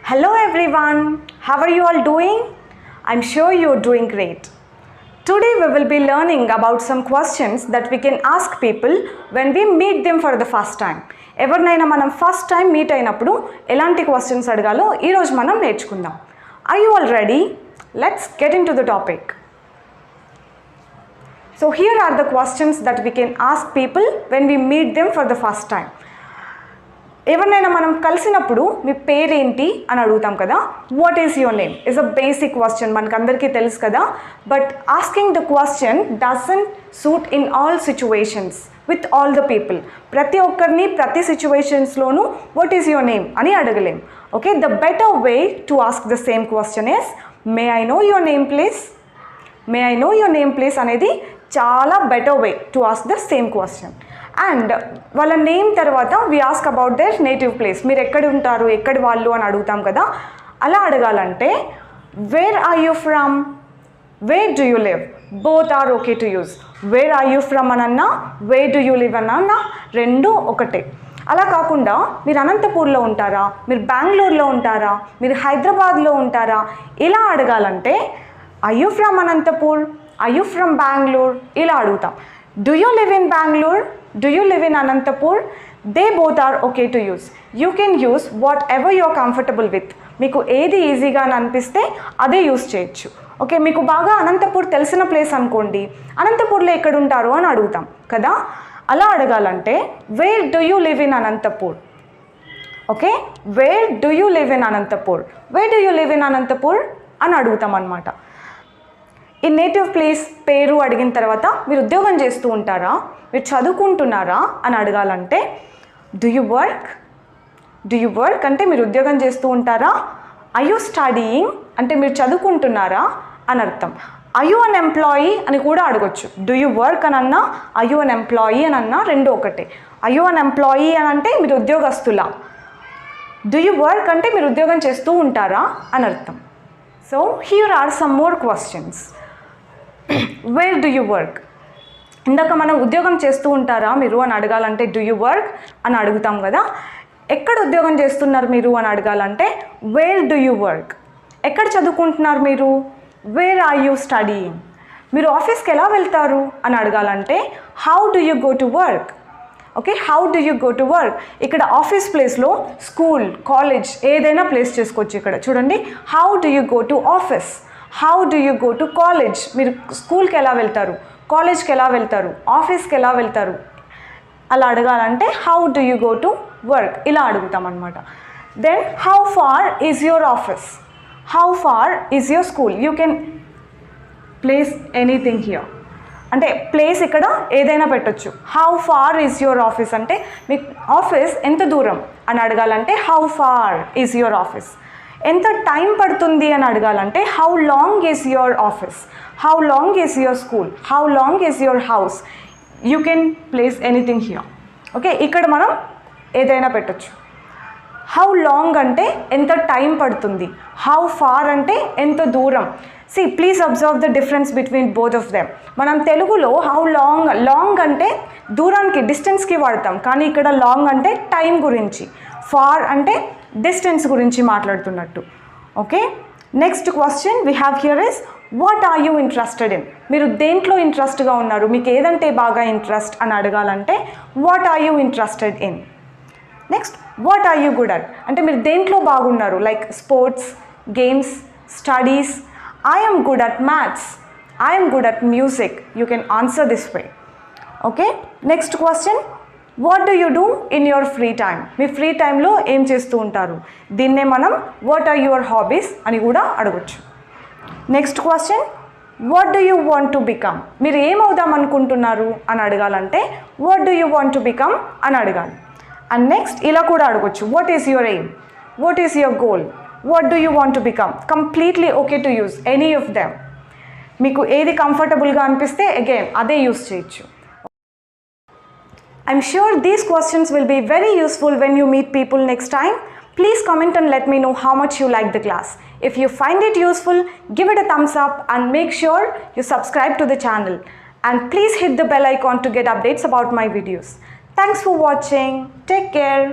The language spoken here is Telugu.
Hello everyone, how are you all doing? I'm sure you're doing great. Today we will be learning about some questions that we can ask people when we meet them for the first time. ఎవరినైనా మనం ఫస్ట్ టైం మీట్ అయినప్పుడు ఎలాంటి క్వశ్చన్స్ అడగాలో ఈరోజు మనం నేర్చుకుందాం. Are you all ready? Let's get into the topic. So here are the questions that we can ask people when we meet them for the first time. ఎవరినైనా మనం కలిసినప్పుడు మీ పేరేంటి అని అడుగుతాం కదా. What is your name is a basic question, మనకు అందరికీ తెలుసు కదా. But asking the question doesn't suit in all situations with all the people. ప్రతి ఒక్కరిని ప్రతి సిచ్యువేషన్స్లోనూ వాట్ ఈస్ యువర్ నేమ్ అని అడగలేం. Okay, the better way to ask the same question is may I know your name please. May I know your name please అనేది చాలా better way to ask the same question. And వాళ్ళ నేమ్ తర్వాత we ask about their native place. మీరు ఎక్కడ ఉంటారు, ఎక్కడి వాళ్ళు అని అడుగుతాం కదా. అలా అడగాలంటే where are you from, where do you live, both are okay to use. Where are you from అనన్నా, వేర్ డూ యూ లివ్ అన్నా రెండు ఒకటే. అలా కాకుండా మీరు అనంతపూర్లో ఉంటారా, మీరు బెంగళూరులో ఉంటారా, మీరు హైదరాబాద్లో ఉంటారా, ఇలా అడగాలంటే are you from Anantapur, are you from Bengaluru ఇలా అడుగుతాం. Do you live in Bangalore? Do you live in Anantapur? They both are okay to use. You can use whatever you are comfortable with. మీకు ఏది ఈజీగా అనిపిస్తే అదే యూస్ చేయొచ్చు. ఓకే, మీకు బాగా అనంతపూర్ తెలిసిన ప్లేస్ అనుకోండి, అనంతపూర్లో ఎక్కడ ఉంటారు అని అడుగుతాం కదా. అలా అడగాలంటే wear do you live in Anantapur. Okay, wear do you live in Anantapur, wear do you live in Anantapur అని అడుగుతాం అనమాట. ఈ నేటివ్ ప్లేస్ పేరు అడిగిన తర్వాత మీరు ఉద్యోగం చేస్తూ ఉంటారా, మీరు చదువుకుంటున్నారా అని అడగాలంటే do you work. Do you work అంటే మీరు ఉద్యోగం చేస్తూ ఉంటారా. ఆర్ యూ స్టడీయింగ్ అంటే మీరు చదువుకుంటున్నారా అని అర్థం. ఆర్ యూ అన్ ఎంప్లాయీ అని కూడా అడగొచ్చు. డూ యూ వర్క్ అని అన్నా, ఆర్ యూ అన్ ఎంప్లాయీ అని అన్నా రెండు ఒకటే. ఆర్ యూ అన్ ఎంప్లాయీ అని అంటే మీరు ఉద్యోగస్తులా. డూ యూ వర్క్ అంటే మీరు ఉద్యోగం చేస్తూ ఉంటారా అని అర్థం. So here are some more questions. Where do you work. ఇందాక మనం ఉద్యోగం చేస్తూ ఉంటారా మీరు అని అడగాలంటే డూ యూ వర్క్ అని అడుగుతాం కదా. ఎక్కడ ఉద్యోగం చేస్తున్నారు మీరు అని అడగాలంటే వేర్ డూ యూ వర్క్. ఎక్కడ చదువుకుంటున్నారు మీరు, వేర్ ఆర్ యూ స్టడీయింగ్. మీరు ఆఫీస్కి ఎలా వెళ్తారు అని అడగాలంటే how do you go to work. Okay, how do you go to work. ఇక్కడ ఆఫీస్ ప్లేస్లో స్కూల్, కాలేజ్ ఏదైనా ప్లేస్ చేసుకోవచ్చు. ఇక్కడ చూడండి, how do you go to office, how do you go to college. మీరు స్కూల్కి ఎలా వెళ్తారు, కాలేజ్కి ఎలా వెళ్తారు, ఆఫీస్కి ఎలా వెళ్తారు అలా అడగాలంటే how do you go to work ఇలా అడుగుతాం అనమాట. Then how far is your office, how far is your school. You can place anything here అంటే ప్లేస్ ఇక్కడ ఏదైనా పెట్టొచ్చు. How far is your office అంటే మీ ఆఫీస్ ఎంత దూరం అని అడగాలంటే how far is your office. ఎంత టైం పడుతుంది అని అడగాలంటే how long is your office, how long is your school, how long is your house. You can place anything here. Okay, ఇక్కడ మనం ఏదైనా పెట్టొచ్చు. హౌ లాంగ్ అంటే ఎంత టైం పడుతుంది, హౌ ఫార్ అంటే ఎంత దూరం. See please observe the difference between both of them. మనం తెలుగులో హౌ లాంగ్, లాంగ్ అంటే దూరానికి డిస్టెన్స్కి వాడతాం, కానీ ఇక్కడ లాంగ్ అంటే టైం గురించి, ఫార్ అంటే డిస్టెన్స్ గురించి మాట్లాడుతున్నట్టు. Okay, next question we have here is what are you interested in. మీరు దేంట్లో ఇంట్రెస్ట్గా ఉన్నారు, మీకు ఏదంటే బాగా ఇంట్రెస్ట్ అని అడగాలంటే what are you interested in. Next what are you good at అంటే మీరు దేంట్లో బాగున్నారు, like sports, games, studies. I am good at maths, I am good at music. You can answer this way. Okay, next question, what do you do in your free time. Me free టైంలో ఏం చేస్తూ ఉంటారు. దీన్నే మనం వాట్ ఆర్ యువర్ హాబీస్ అని కూడా అడగచ్చు. Next question, what do you want to become. మీరు ఏమవుదాం అనుకుంటున్నారు అని అడగాలంటే what do you want to become అని అడగాలి. అండ్ నెక్స్ట్ ఇలా కూడా అడగచ్చు, what is your aim, what is your goal, what do you want to become. Completely okay to use any of them. మీకు ఏది కంఫర్టబుల్గా అనిపిస్తే అగైన్ అదే యూజ్ చేయొచ్చు. I'm sure these questions will be very useful when you meet people next time. Please comment and let me know how much you like the class. If you find it useful, give it a thumbs up and make sure you subscribe to the channel. And please hit the bell icon to get updates about my videos. Thanks for watching. Take care.